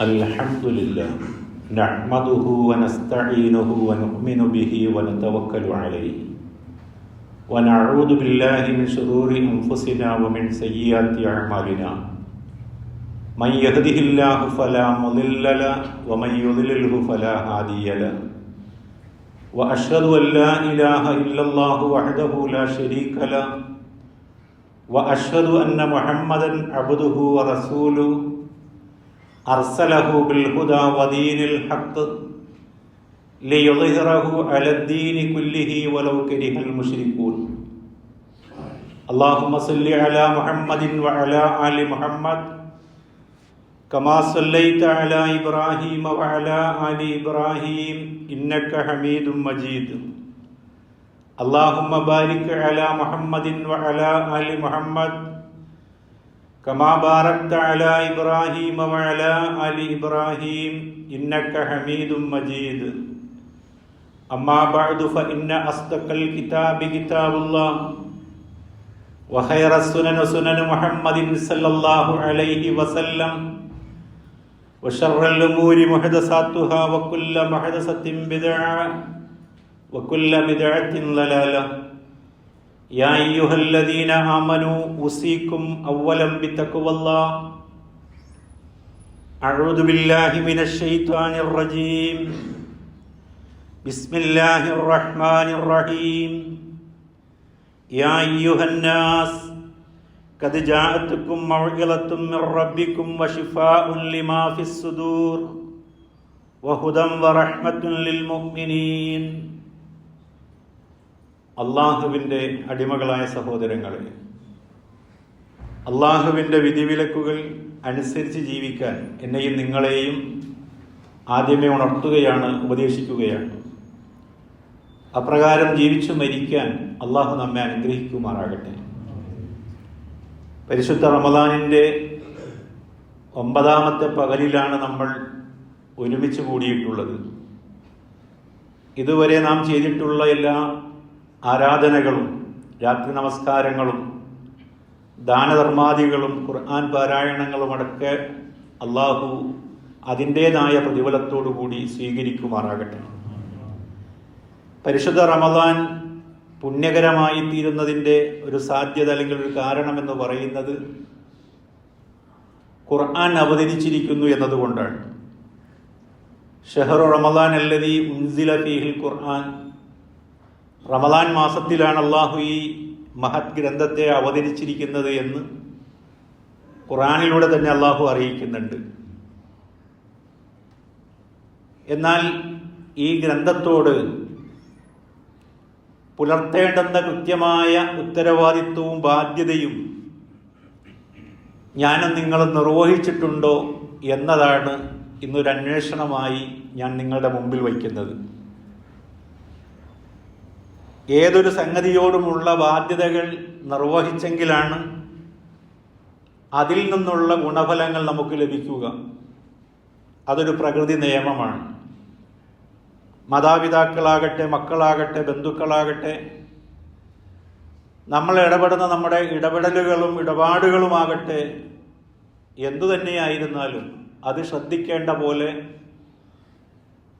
അൽഹംദുലില്ലാഹ് നഹ്മദുഹു വനസ്തഈനുഹു വനുഅ്മിനു ബിഹി വനതവക്കലു അലൈഹി വനഊദു ബില്ലാഹി മിൻ ശുറൂരി അൻഫുസിനാ വമിൻ സയ്യിആതി അഅ്മാലിനാ മൻ യഹ്ദിഹില്ലാഹു ഫലാ മുളില്ല ലഹു വമൻ യുദ്ലിൽഹു ഫലാ ഹാദിയ ലഹു വഅശ്ഹദു അൻ ലാ ഇലാഹ ഇല്ലല്ലാഹു വഹ്ദഹു ലാ ശരീക ലഹു വഅശ്ഹദു അന്ന മുഹമ്മദൻ അബ്ദുഹു വറസൂലുഹു അർസലഹു ബിൽഹുദാ വദീനിൽ ഹഖ് ലിയുദ്ഹിറഹു അലദ്ദീനി കുല്ലിഹി വലൗ കരിഹൽ മുശ്രികൂൻ. അല്ലാഹുമ്മ സ്വല്ലി അലാ മുഹമ്മദിൻ വഅലാ ആലി മുഹമ്മദ് കമാ സ്വല്ലൈത അലാ ഇബ്രാഹീമ വഅലാ ആലി ഇബ്രാഹീം ഇന്നക ഹമീദും മജീദ്. അല്ലാഹുമ്മ ബാരിക് അലാ മുഹമ്മദിൻ വഅലാ ആലി മുഹമ്മദ് കമാ ബാരക്ത അലാ ഇബ്രാഹീമ വഅലാ ആലി ഇബ്രാഹീം ഇന്നക ഹമീദും മജീദ്. അമ്മാ ബഅദു ഫഇന്ന അസ്ദഖൽ കിതാബി കിതാബുല്ലാഹ് വഖൈറസ് സുനനി സുനനു മുഹമ്മദിൻ സല്ലല്ലാഹു അലൈഹി വസല്ലം വശർറൽ ഉമൂരി മുഹദസാത്തുഹാ വകുല്ല മുഹദസത്തിൻ ബിദ്അ വകുല്ല ബിദ്അത്തിൻ ളലാലഹ്. യാ അയ്യുഹല്ലദീന ആമനൂ ഉസീകും അവ്വലൻ ബിത്തഖ്വല്ലാഹ്. അഊദു ബില്ലാഹി മിനശ് ശൈത്വാനിർ റജീം. ബിസ്മില്ലാഹിർ റഹ്മാനിർ റഹീം. യാ അയ്യുഹന്നാസ് ഖദ് ജാഅത്കും മൗഇളത്തും മിർ റബ്ബികും വശിഫാഉൻ ലിമാ ഫിസ് സുദൂർ വഹുദൻ വറഹ്മത്തുൻ ലിൽ മുഅ്മിനീൻ. അള്ളാഹുവിൻ്റെ അടിമകളായ സഹോദരങ്ങളെ, അള്ളാഹുവിൻ്റെ വിധിവിലക്കുകൾ അനുസരിച്ച് ജീവിക്കാൻ എന്നെയും നിങ്ങളെയും ആദ്യമേ ഉണർത്തുകയാണ്, ഉപദേശിക്കുകയാണ്. അപ്രകാരം ജീവിച്ചു മരിക്കാൻ അള്ളാഹു നമ്മെ അനുഗ്രഹിക്കുമാറാകട്ടെ. പരിശുദ്ധ റമദാനിൻ്റെ 9ാമത്തെ പകലിലാണ് നമ്മൾ ഒരുമിച്ച് കൂടിയിട്ടുള്ളത്. ഇതുവരെ നാം ചെയ്തിട്ടുള്ള എല്ലാ ആരാധനകളും, രാത്രി നമസ്കാരങ്ങളും, ദാനധർമാദികളും, ഖുർആൻ പാരായണങ്ങളും അടക്കെ അള്ളാഹു അതിൻ്റേതായ പ്രതിഫലത്തോടു കൂടി സ്വീകരിക്കുമാറാകട്ടെ. പരിശുദ്ധ റമദാൻ പുണ്യകരമായി തീരുന്നതിൻ്റെ ഒരു സാധ്യത അല്ലെങ്കിൽ ഒരു കാരണമെന്ന് പറയുന്നത് ഖുർആൻ അവതരിച്ചിരിക്കുന്നു എന്നതുകൊണ്ടാണ്. ഷഹ്റു റമദാൻ അല്ലദീ ഉൻസില ഫീഹിൽ ഖുർആൻ. റമദാൻ മാസത്തിലാണ് അള്ളാഹു ഈ മഹത് ഗ്രന്ഥത്തെ അവതരിച്ചിരിക്കുന്നത് എന്ന് ഖുർആനിലൂടെ തന്നെ അള്ളാഹു അറിയിക്കുന്നുണ്ട്. എന്നാൽ ഈ ഗ്രന്ഥത്തോട് പുലർത്തേണ്ടുന്ന കൃത്യമായ ഉത്തരവാദിത്വവും ബാധ്യതയും ഞാനും നിങ്ങളും നിർവഹിച്ചിട്ടുണ്ടോ എന്നതാണ് ഇന്നൊരു അന്വേഷണമായി ഞാൻ നിങ്ങളുടെ മുമ്പിൽ വയ്ക്കുന്നത്. ഏതൊരു സംഗതിയോടുമുള്ള ബാധ്യതകൾ നിർവഹിച്ചെങ്കിലാണ് അതിൽ നിന്നുള്ള ഗുണഫലങ്ങൾ നമുക്ക് ലഭിക്കുക. അതൊരു പ്രകൃതി നിയമമാണ്. മാതാപിതാക്കളാകട്ടെ, മക്കളാകട്ടെ, ബന്ധുക്കളാകട്ടെ, നമ്മൾ ഇടപെടുന്ന നമ്മുടെ ഇടപെടലുകളും ഇടപാടുകളുമാകട്ടെ, എന്തു തന്നെയായിരുന്നാലും അത് ശ്രദ്ധിക്കേണ്ട പോലെ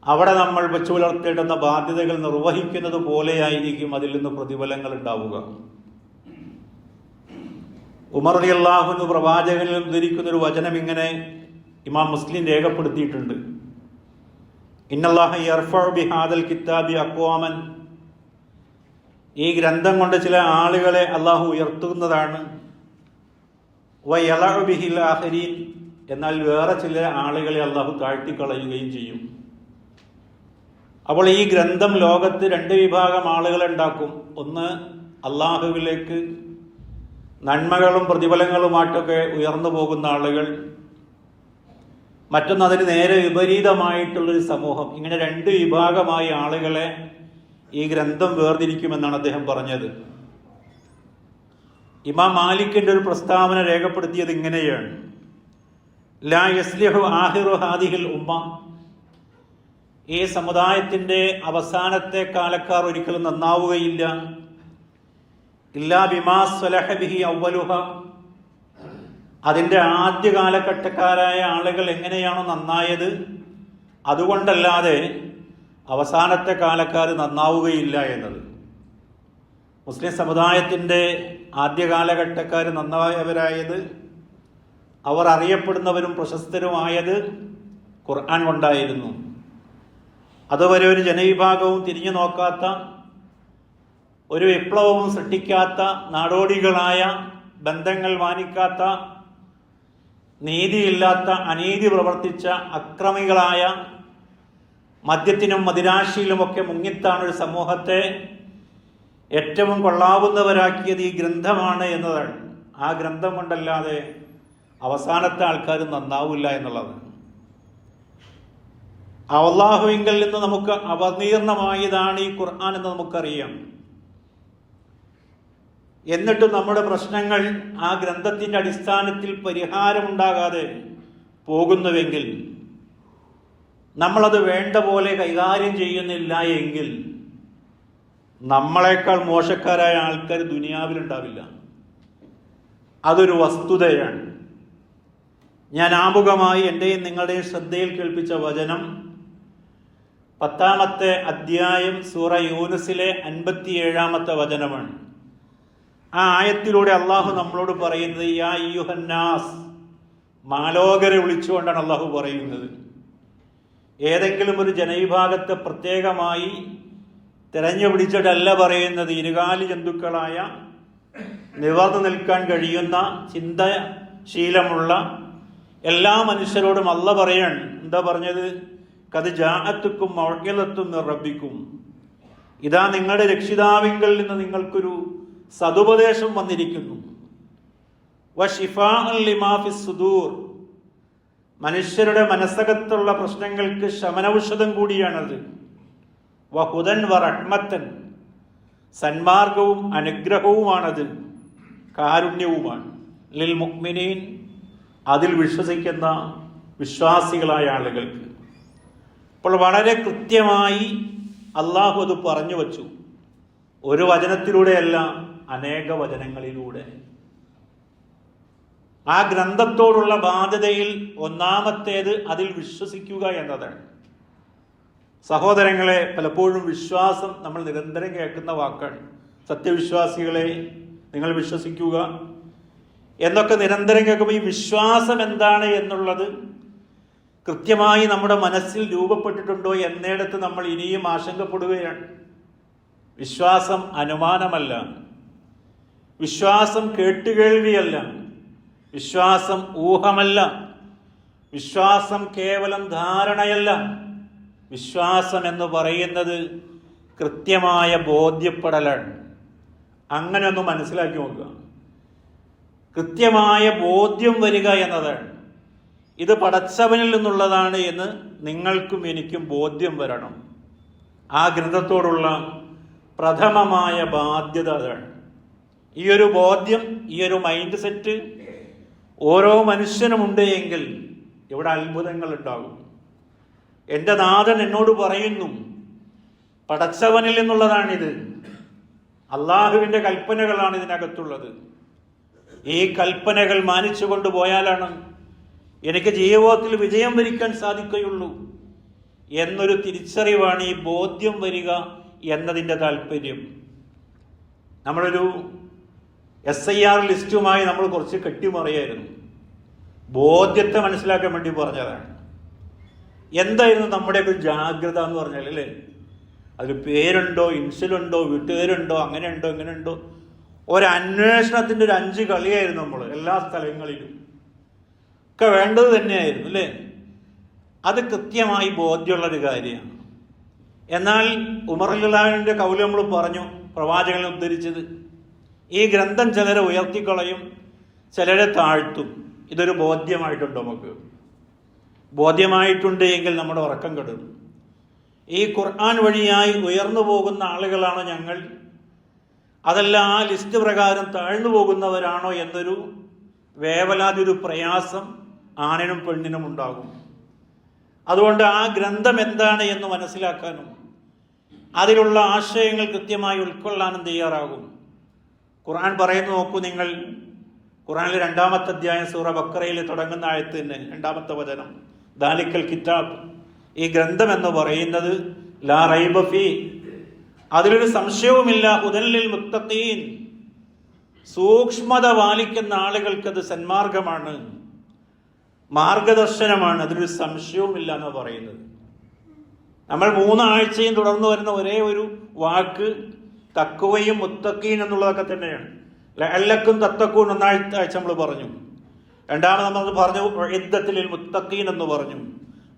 അവിടെ നമ്മൾ വെച്ചു പുലർത്തേണ്ടുന്ന ബാധ്യതകൾ നിർവഹിക്കുന്നത് പോലെയായിരിക്കും അതിൽ നിന്ന് പ്രതിഫലങ്ങൾ ഉണ്ടാവുക. ഉമർ റളിയല്ലാഹു അൻഹു പ്രവാചകനിൽ ഉദ്ധരിക്കുന്നൊരു വചനം ഇങ്ങനെ ഇമാം മുസ്ലിം രേഖപ്പെടുത്തിയിട്ടുണ്ട്. ഇന്നല്ലാഹ യർഫഉ ബിഹാദൽ കിതാബി അഖ്വാമൻ. ഈ ഗ്രന്ഥം കൊണ്ട് ചില ആളുകളെ അള്ളാഹു ഉയർത്തുന്നതാണ്. വയലഉ ബിഹിൽ ആഖിരീൻ. എന്നാൽ വേറെ ചില ആളുകളെ അള്ളാഹു താഴ്ത്തിക്കളയുകയും ചെയ്യും. അപ്പോൾ ഈ ഗ്രന്ഥം ലോകത്ത് 2 വിഭാഗം ആളുകളെ ഉണ്ടാക്കും. ഒന്ന്, അള്ളാഹുവിലേക്ക് നന്മകളും പ്രതിഫലങ്ങളുമായിട്ടൊക്കെ ഉയർന്നു പോകുന്ന ആളുകൾ. മറ്റൊന്ന് അതിന് നേരെ വിപരീതമായിട്ടുള്ളൊരു സമൂഹം. ഇങ്ങനെ 2 വിഭാഗമായി ആളുകളെ ഈ ഗ്രന്ഥം വേർതിരിക്കുമെന്നാണ് അദ്ദേഹം പറഞ്ഞത്. ഇമാം മാലിക്കിന്റെ ഒരു പ്രസ്താവന രേഖപ്പെടുത്തിയത് ഇങ്ങനെയാണ്: ലാ യസ്ലിഹു ആഖിറു ഹാദിഹിൽ ഉമ്മ. ഈ സമുദായത്തിന്റെ അവസാനത്തെ കാലക്കാർ ഒരിക്കലും നന്നാവുകയില്ല. ഇല്ലാ ബിമാ സ്വലഹ ബിഹി അവ്വലുഹ. അതിൻ്റെ ആദ്യ കാലഘട്ടക്കാരായ ആളുകൾ എങ്ങനെയാണോ നന്നായത് അതുകൊണ്ടല്ലാതെ അവസാനത്തെ കാലക്കാർ നന്നാവുകയില്ല എന്നത്. മുസ്ലിം സമുദായത്തിൻ്റെ ആദ്യ കാലഘട്ടക്കാർ നന്നായവരായത്, അവർ അറിയപ്പെടുന്നവരും പ്രശസ്തരുമായത് ഖുർആൻ കൊണ്ടായിരുന്നു. അതുവരെ ഒരു ജനവിഭാഗവും തിരിഞ്ഞു നോക്കാത്ത, ഒരു വിപ്ലവവും സൃഷ്ടിക്കാത്ത, നാടോടികളായ, ബന്ധങ്ങൾ മാനിക്കാത്ത, നീതിയില്ലാത്ത, അനീതി പ്രവർത്തിച്ച അക്രമികളായ, മദ്യത്തിനും മദിരാശിയിലുമൊക്കെ മുങ്ങിത്താണ് ഒരു സമൂഹത്തെ ഏറ്റവും കൊള്ളാവുന്നവരാക്കിയത് ഈ ഗ്രന്ഥമാണ് എന്നതാണ്. ആ ഗ്രന്ഥം കൊണ്ടല്ലാതെ അവസാനത്തെ ആൾക്കാർ നന്നാവില്ല എന്നുള്ളത്. അല്ലാഹുവിങ്കൽ നിന്ന് നമുക്ക് അവതീർണമായതാണ് ഈ ഖുർആൻ എന്ന് നമുക്കറിയാം. എന്നിട്ടും നമ്മുടെ പ്രശ്നങ്ങൾ ആ ഗ്രന്ഥത്തിൻ്റെ അടിസ്ഥാനത്തിൽ പരിഹാരമുണ്ടാകാതെ പോകുന്നുവെങ്കിൽ, നമ്മളത് വേണ്ട പോലെ കൈകാര്യം ചെയ്യുന്നില്ല എങ്കിൽ, നമ്മളെക്കാൾ മോശക്കാരായ ആൾക്കാർ ദുനിയാവിലുണ്ടാവില്ല. അതൊരു വസ്തുതയാണ്. ഞാൻ ആമുഖമായി എൻ്റെയും നിങ്ങളുടെയും ശ്രദ്ധയിൽ കേൾപ്പിച്ച വചനം 10-ാമത്തെ അധ്യായം സൂറ യൂനുസിലെ 57-ാമത്തെ വചനമാണ്. ആ ആയത്തിലൂടെ അള്ളാഹു നമ്മളോട് പറയുന്നത്, യാ അയ്യുഹന്നാസ്, മാലോകരെ വിളിച്ചുകൊണ്ടാണ് അള്ളാഹു പറയുന്നത്. ഏതെങ്കിലും ഒരു ജനവിഭാഗത്തെ പ്രത്യേകമായി തിരഞ്ഞു പിടിച്ചിട്ടല്ല പറയുന്നത്. ഇരുകാലി ജന്തുക്കളായ, നിവർന്നു നിൽക്കാൻ കഴിയുന്ന, ചിന്തശീലമുള്ള എല്ലാ മനുഷ്യരോടും അല്ല പറയാണ്. എന്താ പറഞ്ഞത്? ഖദ് ജാഅത്തുക്കും മൗഇളത്തും മിർ റബ്ബിക്കും, ഇതാ നിങ്ങളുടെ രക്ഷിതാവിങ്കൽ നിന്ന് നിങ്ങൾക്കൊരു സതുപദേശം വന്നിരിക്കുന്നു. വശിഫാഉൻ ലിമാ ഫിസ് സുദൂർ, മനുഷ്യരുടെ മനസ്സകത്തുള്ള പ്രശ്നങ്ങൾക്ക് ശമനൌഷധം കൂടിയാണത്. വഹുദൻ വറഹ്മത്തൻ, സന്മാർഗവും അനുഗ്രഹവുമാണത്, കാരുണ്യവുമാണ്. ലിൽ മുഅ്മിനീൻ, അതിൽ വിശ്വസിക്കുന്ന വിശ്വാസികളായ ആളുകൾക്ക്. അപ്പോൾ വളരെ കൃത്യമായി അള്ളാഹു അത് പറഞ്ഞു വച്ചു. ഒരു വചനത്തിലൂടെയല്ല, അനേക വചനങ്ങളിലൂടെ. ആ ഗ്രന്ഥത്തോടുള്ള ബാധ്യതയിൽ ഒന്നാമത്തേത് അതിൽ വിശ്വസിക്കുക എന്നതാണ്. സഹോദരങ്ങളെ, പലപ്പോഴും വിശ്വാസം നമ്മൾ നിരന്തരം കേൾക്കുന്ന വാക്കാണ്. സത്യവിശ്വാസികളെ നിങ്ങൾ വിശ്വസിക്കുക എന്നൊക്കെ നിരന്തരം കേൾക്കുമ്പോൾ ഈ വിശ്വാസം എന്താണ് എന്നുള്ളത് കൃത്യമായി നമ്മുടെ മനസ്സിൽ രൂപപ്പെട്ടിട്ടുണ്ടോ എന്നിടത്ത് നമ്മൾ ഇനിയും ആശങ്കപ്പെടുകയാണ്. വിശ്വാസം അനുമാനമല്ല, വിശ്വാസം കേട്ടുകേൾവിയല്ല, വിശ്വാസം ഊഹമല്ല, വിശ്വാസം കേവലം ധാരണയല്ല. വിശ്വാസം എന്ന് പറയുന്നത് കൃത്യമായ ബോധ്യപ്പെടലാണ്. അങ്ങനെ ഒന്ന് മനസ്സിലാക്കി നോക്കുക. കൃത്യമായ ബോധ്യം വരിക എന്നതാണ്. ഇത് പടച്ചവനിൽ നിന്നുള്ളതാണ് എന്ന് നിങ്ങൾക്കും എനിക്കും ബോധ്യം വരണം. ആ ഗ്രന്ഥത്തോടുള്ള പ്രഥമമായ ബാധ്യത അതാണ്. ഈ ഒരു ബോധ്യം, ഈ ഒരു മൈൻഡ് സെറ്റ് ഓരോ മനുഷ്യനുമുണ്ട് എങ്കിൽ ഇവിടെ അത്ഭുതങ്ങൾ ഉണ്ടാകും. എൻ്റെ നാഥൻ എന്നോട് പറയുന്നു, പടച്ചവനിൽ നിന്നുള്ളതാണിത്, അള്ളാഹുവിൻ്റെ കൽപ്പനകളാണ് ഇതിനകത്തുള്ളത്. ഈ കൽപ്പനകൾ മാനിച്ചു കൊണ്ടുപോയാലാണ് എനിക്ക് ജീവിതത്തിൽ വിജയം വരിക്കാൻ സാധിക്കുകയുള്ളൂ എന്നൊരു തിരിച്ചറിവാണ് ഈ ബോധ്യം വരിക എന്നതിൻ്റെ താല്പര്യം. നമ്മളൊരു SIR ലിസ്റ്റുമായി നമ്മൾ കുറച്ച് കെട്ടിമറിയായിരുന്നു. ബോധ്യത്തെ മനസ്സിലാക്കാൻ വേണ്ടി പറഞ്ഞതാണ്. എന്തായിരുന്നു നമ്മുടെ ഒരു ജാഗ്രത എന്ന് പറഞ്ഞാൽ, അല്ലേ? അതിൽ പേരുണ്ടോ, ഇൻഷലുണ്ടോ, വീട്ടുകാരുണ്ടോ, അങ്ങനെയുണ്ടോ ഇങ്ങനെയുണ്ടോ, ഒരന്വേഷണത്തിൻ്റെ ഒരു 5 കളിയായിരുന്നു നമ്മൾ എല്ലാ സ്ഥലങ്ങളിലും. ഒക്കെ വേണ്ടത് തന്നെയായിരുന്നു, അല്ലേ? അത് കൃത്യമായി ബോധ്യമുള്ളൊരു കാര്യമാണ്. എന്നാൽ ഉമർ റളിയല്ലാഹുവിന്റെ കൗല് നമ്മൾ പറഞ്ഞു, പ്രവാചകനെ ഉദ്ധരിച്ചത്, ഈ ഗ്രന്ഥം ചിലരെ ഉയർത്തിക്കളയും, ചിലരെ താഴ്ത്തും. ഇതൊരു ബോധ്യമായിട്ടുണ്ടോ? നമുക്ക് ബോധ്യമായിട്ടുണ്ട് എങ്കിൽ നമ്മുടെ ഉറക്കം കെടും. ഈ ഖുർആൻ വഴിയായി ഉയർന്നു പോകുന്ന ആളുകളാണോ ഞങ്ങൾ, അതല്ല ആ ലിസ്റ്റ് പ്രകാരം താഴ്ന്നു പോകുന്നവരാണോ എന്നൊരു വേവലാതി, ഒരു പ്രയാസം ആണിനും പെണ്ണിനും ഉണ്ടാകും. അതുകൊണ്ട് ആ ഗ്രന്ഥം എന്താണ് എന്ന് മനസ്സിലാക്കാനും അതിലുള്ള ആശയങ്ങൾ കൃത്യമായി ഉൾക്കൊള്ളാനും തയ്യാറാകും. ഖുർആൻ പറയുന്നു, നോക്കൂ നിങ്ങൾ, ഖുർആനിലെ 2-ാമത്തെ അധ്യായം സൂറ ബക്കറയിൽ തുടങ്ങുന്ന ആയത്ത് തന്നെ 2-ാമത്തെ വചനം, ദാലിക്കൽ കിതാബ്, ഈ ഗ്രന്ഥം എന്ന് പറയുന്നത് ലാ റൈബ ഫീ, അതിലൊരു സംശയവുമില്ല, ഹുദൽ ലിൽ മുത്തഖീൻ, സൂക്ഷ്മത പാലിക്കുന്ന ആളുകൾക്ക് അത് സന്മാർഗമാണ്, മാർഗദർശനമാണ്, അതിലൊരു സംശയവുമില്ല എന്ന് പറയുന്നത്. നമ്മൾ 3 ആഴ്ചയും തുടർന്ന് വരുന്ന ഒരേ ഒരു വാക്ക് തഖ്വയും മുത്തഖീൻ എന്നുള്ളതൊക്കെ തന്നെയാണ്. ലഅല്ലക്കും തത്തഖൂൻ ഒന്നാമത്തെ ആഴ്ച നമ്മൾ പറഞ്ഞു, രണ്ടാമത് നമ്മൾ പറഞ്ഞു ഉഇദ്ദത്തിൽ മുത്തഖീൻ എന്ന് പറഞ്ഞു,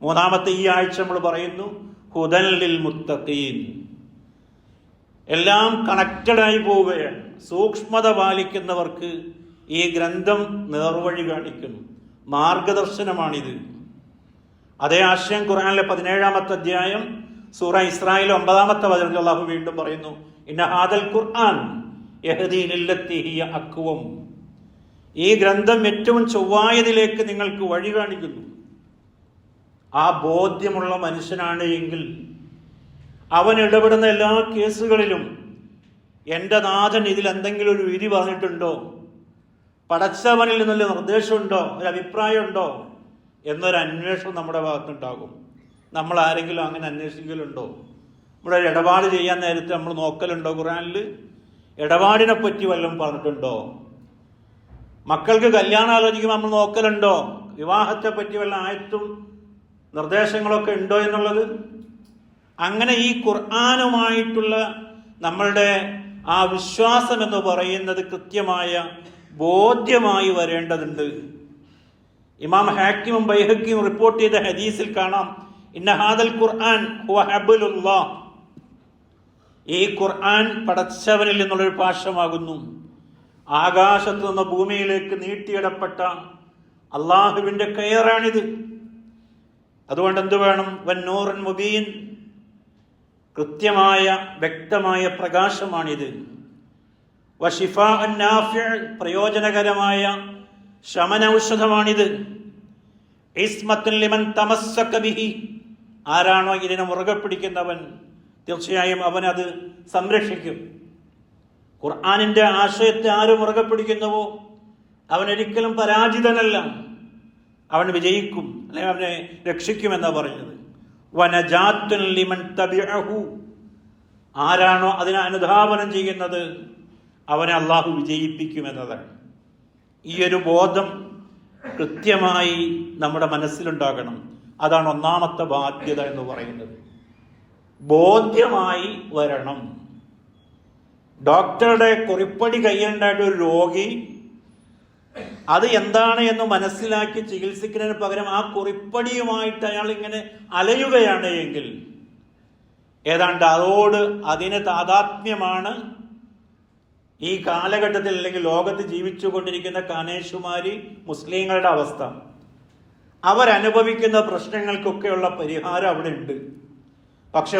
3-ാമത്തെ ഈ ആഴ്ച നമ്മൾ പറയുന്നു ഹുദൻ ലിൽ മുത്തഖീൻ. എല്ലാം കണക്റ്റഡായി പോവുകയാണ്. സൂക്ഷ്മത പാലിക്കുന്നവർക്ക് ഈ ഗ്രന്ഥം നേർവഴി കാണിക്കുന്നു, മാർഗദർശനമാണിത്. അതേ ആശയം ഖുർആനിലെ 17-ാമത്തെ അധ്യായം സൂറ ഇസ്രായേൽ 9-ാമത്തെ വചനത്തിൽ അല്ലാഹു വീണ്ടും പറയുന്നു, ഇന്ന ഹാദൽ ഖുർആൻ യഹ്ദീ ലില്ലത്തി ഹിയ അഖ്വം, ഈ ഗ്രന്ഥം ഏറ്റവും ചൊവ്വായതിലേക്ക് നിങ്ങൾക്ക് വഴി കാണിക്കുന്നു. ആ ബോധ്യമുള്ള മനുഷ്യനാണ് എങ്കിൽ അവൻ ഇടപെടുന്ന എല്ലാ കേസുകളിലും എൻ്റെ നാഥൻ ഇതിൽ എന്തെങ്കിലും ഒരു വിധി പറഞ്ഞിട്ടുണ്ടോ, പടച്ചവനിൽ നിന്നുള്ള നിർദ്ദേശമുണ്ടോ, ഒരു അഭിപ്രായമുണ്ടോ എന്നൊരു അന്വേഷണം നമ്മുടെ ഭാഗത്തുണ്ടാകും. നമ്മൾ ആരെങ്കിലും അങ്ങനെ അന്വേഷിക്കലുണ്ടോ? നമ്മുടെ ഒരു ഇടപാട് ചെയ്യാൻ നേരത്തെ നമ്മൾ നോക്കലുണ്ടോ? ഖുർആനിൽ ഇടപാടിനെ പറ്റി വല്ലതും പറഞ്ഞിട്ടുണ്ടോ? മക്കൾക്ക് കല്യാണം ആലോചിക്കുമ്പോൾ നമ്മൾ നോക്കലുണ്ടോ? വിവാഹത്തെ പറ്റി വല്ല ആയത്തും നിർദ്ദേശങ്ങളൊക്കെ ഉണ്ടോ എന്നുള്ളത്. അങ്ങനെ ഈ ഖുർആനുമായിട്ടുള്ള നമ്മളുടെ ആ വിശ്വാസം എന്ന് പറയുന്നത് കൃത്യമായ ബോധ്യമായി വരേണ്ടതുണ്ട്. ഇമാം ഹാക്കിമും ബൈഹഖിയും റിപ്പോർട്ട് ചെയ്ത ഹദീസിൽ കാണാം, ഇന്ന ഹാദൽ ഖുർആൻ ഹുവ ഹബ്ലുല്ലാഹ്, ഈ ഖുർആൻ പടച്ചവനിൽ നിന്നുള്ളൊരു പാശമാകുന്നു, ആകാശത്തു നിന്ന് ഭൂമിയിലേക്ക് നീട്ടിയിടപ്പെട്ട അള്ളാഹുവിൻ്റെ കയറാണിത്. അതുകൊണ്ട് എന്ത് വേണം? വന്നൂറുൻ മുബീൻ, കൃത്യമായ വ്യക്തമായ പ്രകാശമാണിത്. വശിഫാഉൻ നാഫിഅ്, പ്രയോജനകരമായ ശമനൌഷധമാണിത്. ഇസ്മത്തുൻ ലിമൻ തമസ്സക ബിഹി, ആരാണോ ഇതിനെ മുറുകെ പിടിക്കുന്നവൻ തീർച്ചയായും അവനത് സംരക്ഷിക്കും. ഖുർആനിൻ്റെ ആശയത്തെ ആര് മുറുകെ പിടിക്കുന്നുവോ അവനൊരിക്കലും പരാജിതനല്ല, അവൻ വിജയിക്കും, അല്ലെങ്കിൽ അവനെ രക്ഷിക്കുമെന്നാണ് പറഞ്ഞത്. വനജാത്തുൻ ലിമൻ തബിഅഹു, ആരാണോ അതിനെ അനുധാവനം ചെയ്യുന്നത് അവനെ അള്ളാഹു വിജയിപ്പിക്കുമെന്നതാണ്. ഈ ഒരു ബോധം കൃത്യമായി നമ്മുടെ മനസ്സിലുണ്ടാകണം. അതാണ് 1-ാമത്തെ ബാധ്യത എന്ന് പറയുന്നത്. ബോധ്യമായി വരണം. ഡോക്ടറുടെ കുറിപ്പടി കയ്യിലുണ്ടായിട്ട് ഒരു രോഗി അത് എന്താണ് എന്ന് മനസ്സിലാക്കി ചികിത്സിക്കുന്നതിന് പകരം ആ കുറിപ്പടിയുമായിട്ട് അയാൾ ഇങ്ങനെ അലയുകയാണ് എങ്കിൽ ഏതാണ്ട് അതിന് താദാത്മ്യമാണ് ഈ കാലഘട്ടത്തിൽ അല്ലെങ്കിൽ ലോകത്ത് ജീവിച്ചു കൊണ്ടിരിക്കുന്ന കാനേഷുമാരി മുസ്ലിങ്ങളുടെ അവസ്ഥ. അവരനുഭവിക്കുന്ന പ്രശ്നങ്ങൾക്കൊക്കെയുള്ള പരിഹാരം അവിടെ ഉണ്ട്. പക്ഷെ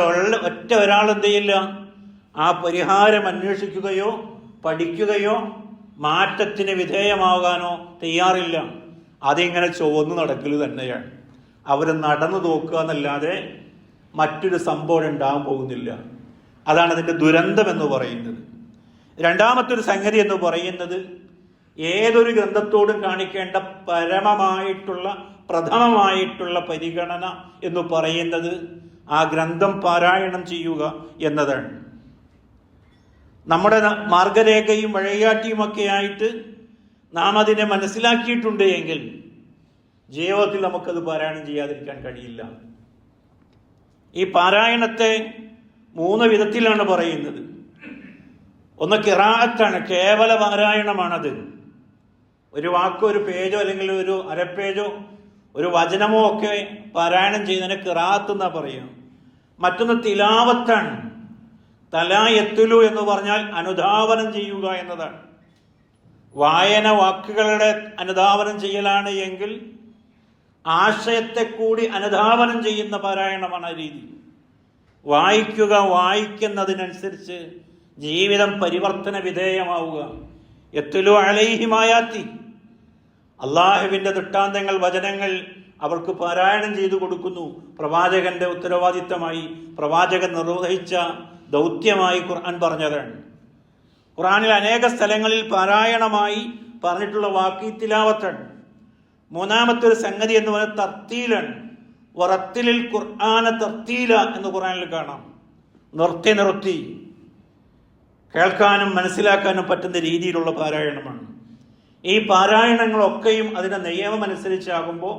ഒറ്റ ഒരാൾ എന്ത് ചെയ്യില്ല, ആ പരിഹാരം അന്വേഷിക്കുകയോ പഠിക്കുകയോ മാറ്റത്തിന് വിധേയമാകാനോ തയ്യാറില്ല. അതിങ്ങനെ ചുവന്നു നടക്കൽ തന്നെയാണ്. അവർ നടന്നു നോക്കുക എന്നല്ലാതെ മറ്റൊരു സംഭവം ഉണ്ടാകാൻ പോകുന്നില്ല. അതാണ് അതിൻ്റെ ദുരന്തം എന്ന് പറയുന്നത്. 2-മത്തൊരു സംഗതി എന്ന് പറയുന്നത് ഏതൊരു ഗ്രന്ഥത്തോടും കാണിക്കേണ്ട പ്രഥമമായിട്ടുള്ള പരിഗണന എന്ന് പറയുന്നത് ആ ഗ്രന്ഥം പാരായണം ചെയ്യുക എന്നതാണ്. നമ്മുടെ മാർഗരേഖയും വഴികാട്ടിയുമൊക്കെ ആയിട്ട് നാം അതിനെ മനസ്സിലാക്കിയിട്ടുണ്ട് എങ്കിൽ ജീവിതത്തിൽ നമുക്കത് പാരായണം ചെയ്യാതിരിക്കാൻ കഴിയില്ല. ഈ പാരായണത്തെ 3 വിധത്തിലാണ് പറയുന്നത്. ഒന്ന് ഖിറാഅത്താണ്, കേവല പാരായണമാണത്. ഒരു വാക്കോ ഒരു പേജോ അല്ലെങ്കിൽ ഒരു അരപ്പേജോ ഒരു വചനമോ ഒക്കെ പാരായണം ചെയ്യുന്നതിന് ഖിറാഅത്ത് എന്നാ പറയുക. മറ്റൊന്ന് തിലാവത്താണ്. തലാ യത്തുലു എന്ന് പറഞ്ഞാൽ അനുധാവനം ചെയ്യുക എന്നതാണ്. വായന വാക്കുകളുടെ അനുധാവനം ചെയ്യലാണ് എങ്കിൽ ആശയത്തെ കൂടി അനുധാവനം ചെയ്യുന്ന പാരായണമാണ് ആ രീതി. വായിക്കുന്നതിനനുസരിച്ച് ജീവിതം പരിവർത്തന വിധേയമാവുക. യത്തുലു അലൈഹിം ആയാത്തി, അള്ളാഹുവിൻ്റെ ദൃഷ്ടാന്തങ്ങൾ വചനങ്ങൾ അവർക്ക് പാരായണം ചെയ്തു കൊടുക്കുന്നു. പ്രവാചകന്റെ ഉത്തരവാദിത്തമായി പ്രവാചകൻ നിർവഹിച്ച ദൗത്യമായി ഖുർആൻ പറഞ്ഞതാണ്. ഖുർആനിൽ അനേക സ്ഥലങ്ങളിൽ പാരായണമായി പറഞ്ഞിട്ടുള്ള വാക്ക് തിലാവത്താണ്. മൂന്നാമത്തെ ഒരു സംഗതി എന്ന് പറയുന്നത് തർത്തീലാണ്. വറത്തിലിൽ ഖുർആന തർത്തീല എന്ന് ഖുർആനിൽ കാണാം. നിർത്തി കേൾക്കാനും മനസ്സിലാക്കാനും പറ്റുന്ന രീതിയിലുള്ള പാരായണമാണ്. ഈ പാരായണങ്ങളൊക്കെയും അതിൻ്റെ നിയമം അനുസരിച്ചാകുമ്പോൾ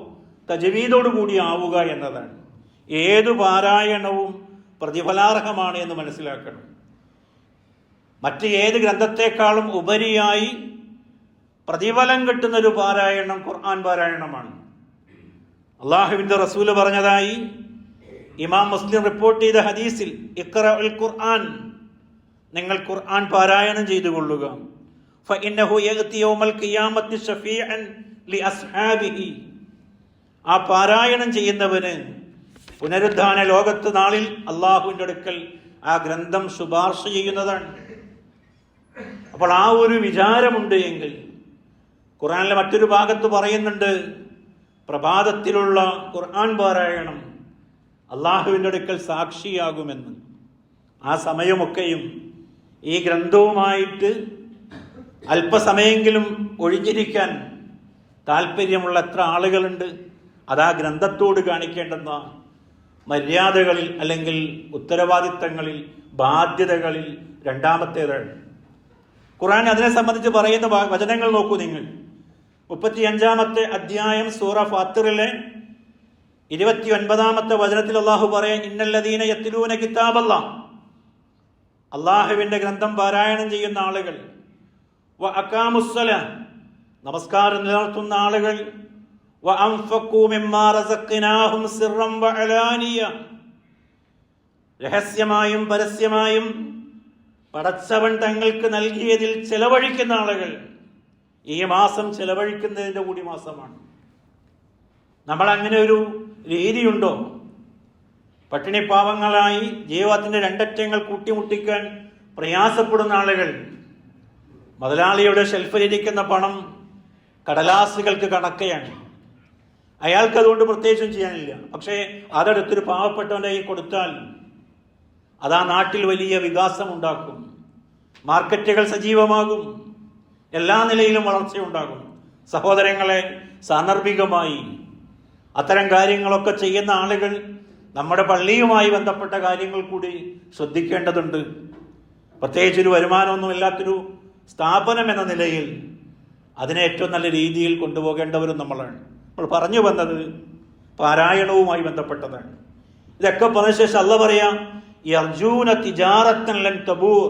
തജ്വീദോടു കൂടി ആവുക എന്നതാണ്. ഏതു പാരായണവും പ്രതിഫലാർഹമാണ് എന്ന് മനസ്സിലാക്കണം. മറ്റ് ഏത് ഗ്രന്ഥത്തെക്കാളും ഉപരിയായി പ്രതിഫലം കിട്ടുന്നൊരു പാരായണം ഖുർആൻ പാരായണമാണ്. അള്ളാഹുവിൻ്റെ റസൂല് പറഞ്ഞതായി ഇമാം മുസ്ലിം റിപ്പോർട്ട് ചെയ്ത ഹദീസിൽ, ഇഖ്റഉൽ ഖുർആൻ, നിങ്ങൾ ഖുർആൻ പാരായണം ചെയ്തു കൊള്ളുക. ഫഇന്നഹു യഅതി യൗമൽ ഖിയാമത്തി ശഫീഅൻ ലിഅസ്ഹാബിഹി. ആ പാരായണം ചെയ്യുന്നവന് പുനരുദ്ധാന ലോകത്ത് നാളിൽ അള്ളാഹുവിൻ്റെ അടുക്കൽ ആ ഗ്രന്ഥം ശുപാർശ ചെയ്യുന്നതാണ്. അപ്പോൾ ആ ഒരു വിചാരമുണ്ട് എങ്കിൽ, ഖുർആനിലെ മറ്റൊരു ഭാഗത്ത് പറയുന്നുണ്ട്, പ്രഭാതത്തിലുള്ള ഖുർആൻ പാരായണം അള്ളാഹുവിൻ്റെ അടുക്കൽ സാക്ഷിയാകുമെന്ന്. ആ സമയമൊക്കെയും ഈ ഗ്രന്ഥവുമായിട്ട് അല്പസമയെങ്കിലും ഒഴിഞ്ഞിരിക്കാൻ താല്പര്യമുള്ള എത്ര ആളുകളുണ്ട്? അതാ ഗ്രന്ഥത്തോട് കാണിക്കേണ്ടുന്ന മര്യാദകളിൽ അല്ലെങ്കിൽ ഉത്തരവാദിത്തങ്ങളിൽ, ബാധ്യതകളിൽ രണ്ടാമത്തേതാണ്. ഖുർആൻ അതിനെ സംബന്ധിച്ച് പറയുന്ന വചനങ്ങൾ നോക്കൂ നിങ്ങൾ. 35-ാമത്തെ അധ്യായം സൂറ ഫാത്തിറിലെ 29-ാമത്തെ വചനത്തിൽ അള്ളാഹു പറയാൻ, ഇന്നല്ലദീന യത്ലൂന കിതാബല്ലാഹ്, അള്ളാഹുവിൻ്റെ ഗ്രന്ഥം പാരായണം ചെയ്യുന്ന ആളുകൾ, വ അഖാമുസ്സലാ, നമസ്കാരം നിലനിർത്തുന്ന ആളുകൾ, വ അൻഫഖൂ മിമ്മാ റസഖ്നാഹും സിർറൻ വ അലാനിയ, രഹസ്യമായും പരസ്യമായും പടച്ചവൻ തങ്ങൾക്ക് നൽകിയതിൽ ചെലവഴിക്കുന്ന ആളുകൾ. ഈ മാസം ചെലവഴിക്കുന്നതിൻ്റെ കൂടി മാസമാണ്. നമ്മൾ അങ്ങനെ ഒരു രീതിയുണ്ടോ? പട്ടിണി പാവങ്ങളായി ജീവിതത്തിൻ്റെ രണ്ടറ്റങ്ങൾ കൂട്ടിമുട്ടിക്കാൻ പ്രയാസപ്പെടുന്ന ആളുകൾ, മുതലാളിയുടെ ഷെൽഫിലിരിക്കുന്ന പണം കടലാസുകൾക്ക് കണക്കയാണ്. അയാൾക്കതുകൊണ്ട് പ്രത്യേകിച്ചും ചെയ്യാനില്ല. പക്ഷേ അതെടുത്തൊരു പാവപ്പെട്ടവൻ്റെ കയ്യിൽ കൊടുത്താൽ അതാ നാട്ടിൽ വലിയ വികാസം ഉണ്ടാക്കും. മാർക്കറ്റുകൾ സജീവമാകും. എല്ലാ നിലയിലും വളർച്ചയുണ്ടാകും. സഹോദരങ്ങളെ, സാന്ദർഭികമായി അത്തരം കാര്യങ്ങളൊക്കെ ചെയ്യുന്ന ആളുകൾ നമ്മുടെ പള്ളിയുമായി ബന്ധപ്പെട്ട കാര്യങ്ങൾ കൂടി ശ്രദ്ധിക്കേണ്ടതുണ്ട്. പ്രത്യേകിച്ചൊരു വരുമാനമൊന്നുമില്ലാത്തൊരു സ്ഥാപനം എന്ന നിലയിൽ അതിനെ ഏറ്റവും നല്ല രീതിയിൽ കൊണ്ടുപോകേണ്ടവരും നമ്മളാണ്. നമ്മൾ പറഞ്ഞു വന്നത് പാരായണവുമായി ബന്ധപ്പെട്ടതാണ്. ഇതൊക്കെ പറഞ്ഞ ശേഷം അല്ലാഹ് പറയാം, യർജൂന തിജാറത്തൻ ലൻ തബൂർ,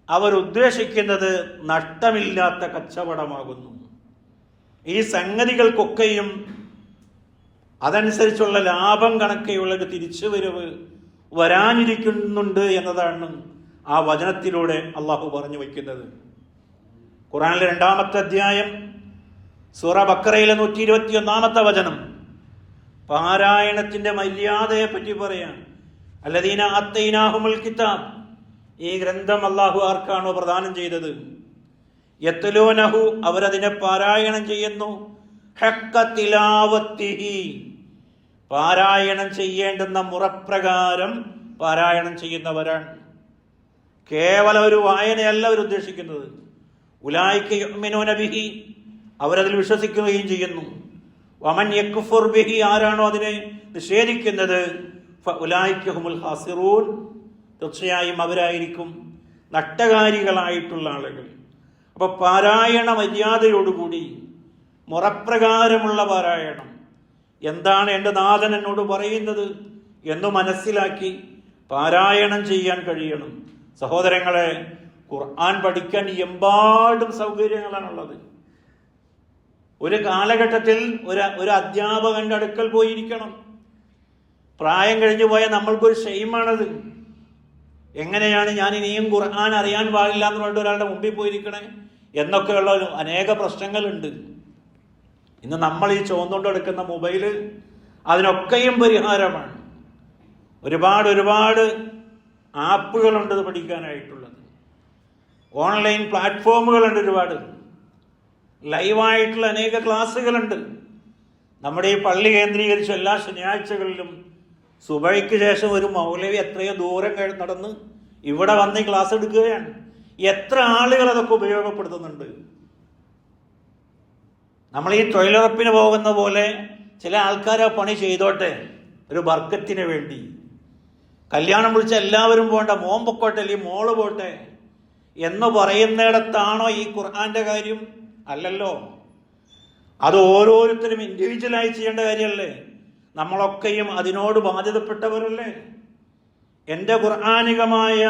അവരുദ്ദേശിക്കുന്നത് നഷ്ടമില്ലാത്ത കച്ചവടമാകുന്നു. ഈ സംഗതികൾക്കൊക്കെയും അതനുസരിച്ചുള്ള ലാഭം കണക്കെയുള്ളൊരു തിരിച്ചുവരവ് വരാനിരിക്കുന്നുണ്ട് എന്നതാണ് ആ വചനത്തിലൂടെ അള്ളാഹു പറഞ്ഞു വയ്ക്കുന്നത്. ഖുർആനിലെ 2-ാമത്തെ അധ്യായം സൂറ ബക്കറയിലെ 121-ാമത്തെ വചനം പാരായണത്തിന്റെ മര്യാദയെ പറ്റി പറയാം. അല്ലദീന ആത്തൈനാഹുമുൽ കിതാബ്, ഈ ഗ്രന്ഥം അള്ളാഹു ആർക്കാണോ പ്രദാനം ചെയ്തത്, യത്ലൂനഹു, അവരതിനെ പാരായണം ചെയ്യുന്നു, ഹഖ്ക തിലാവത്തിഹി, പാരായണം ചെയ്യേണ്ടുന്ന മുറപ്രകാരം പാരായണം ചെയ്യുന്നവരാണ്. കേവലം ഒരു വായനയല്ല അവർ ഉദ്ദേശിക്കുന്നത്. ഉലൈക യുഅ്മിനൂന ബിഹി, അവരതിൽ വിശ്വസിക്കുകയും ചെയ്യുന്നു. വമൻ യക്ഫുർ ബിഹി, ആരാണോ അതിനെ നിഷേധിക്കുന്നത്, ഫഉലൈക ഹുമുൽ ഖാസിറൂൻ, തീർച്ചയായും അവരായിരിക്കും നഷ്ടകാരികളായിട്ടുള്ള ആളുകൾ. അപ്പോൾ പാരായണ മര്യാദയോടുകൂടി മുറപ്രകാരമുള്ള പാരായണം, എന്താണ് എൻ്റെ നാഥൻ എന്നോട് പറയുന്നത് എന്ന് മനസ്സിലാക്കി പാരായണം ചെയ്യാൻ കഴിയണം. സഹോദരങ്ങളെ, ഖുർആൻ പഠിക്കാൻ എമ്പാടും സൗകര്യങ്ങളാണുള്ളത്. ഒരു കാലഘട്ടത്തിൽ ഒരു അധ്യാപകന്റെ അടുക്കൽ പോയിരിക്കണം. പ്രായം കഴിഞ്ഞു പോയാൽ നമ്മൾക്കൊരു ഷെയിമാണത്. എങ്ങനെയാണ് ഞാൻ ഇനിയും ഖുർആൻ അറിയാൻ പാടില്ല എന്ന് പറഞ്ഞിട്ട് ഒരാളുടെ മുമ്പിൽ പോയിരിക്കണേ എന്നൊക്കെയുള്ള അനേക പ്രശ്നങ്ങളുണ്ട്. ഇന്ന് നമ്മൾ ഈ ചുവന്നുകൊണ്ടെടുക്കുന്ന മൊബൈല് അതിനൊക്കെയും പരിഹാരമാണ്. ഒരുപാട് ആപ്പുകളുണ്ട് ഇത് പഠിക്കാനായിട്ടുള്ളത്. ഓൺലൈൻ പ്ലാറ്റ്ഫോമുകളുണ്ട് ഒരുപാട്. ലൈവായിട്ടുള്ള അനേക ക്ലാസ്സുകളുണ്ട്. നമ്മുടെ ഈ പള്ളി കേന്ദ്രീകരിച്ച് എല്ലാ ശനിയാഴ്ചകളിലും സുബഹിക്ക് ശേഷം ഒരു മൗലവി എത്രയോ ദൂരം നടന്ന് ഇവിടെ വന്ന് ക്ലാസ് എടുക്കുകയാണ്. എത്ര ആളുകൾ അതൊക്കെ ഉപയോഗപ്പെടുത്തുന്നുണ്ട്. നമ്മൾ ഈ തൊഴിലുറപ്പിന് പോകുന്ന പോലെ ചില ആൾക്കാർ ആ പണി ചെയ്തോട്ടെ, ഒരു ബർക്കത്തിന് വേണ്ടി. കല്യാണം വിളിച്ച എല്ലാവരും പോകണ്ട, മോൻ പൊക്കോട്ടെ അല്ലെങ്കിൽ മോള് പോട്ടെ എന്ന് പറയുന്നിടത്താണോ ഈ ഖുർആന്റെ കാര്യം? അല്ലല്ലോ. അത് ഓരോരുത്തരും ഇൻഡിവിജ്വലായി ചെയ്യേണ്ട കാര്യമല്ലേ? നമ്മളൊക്കെയും അതിനോട് ബാധ്യതപ്പെട്ടവരല്ലേ? എൻ്റെ ഖുർആനികമായ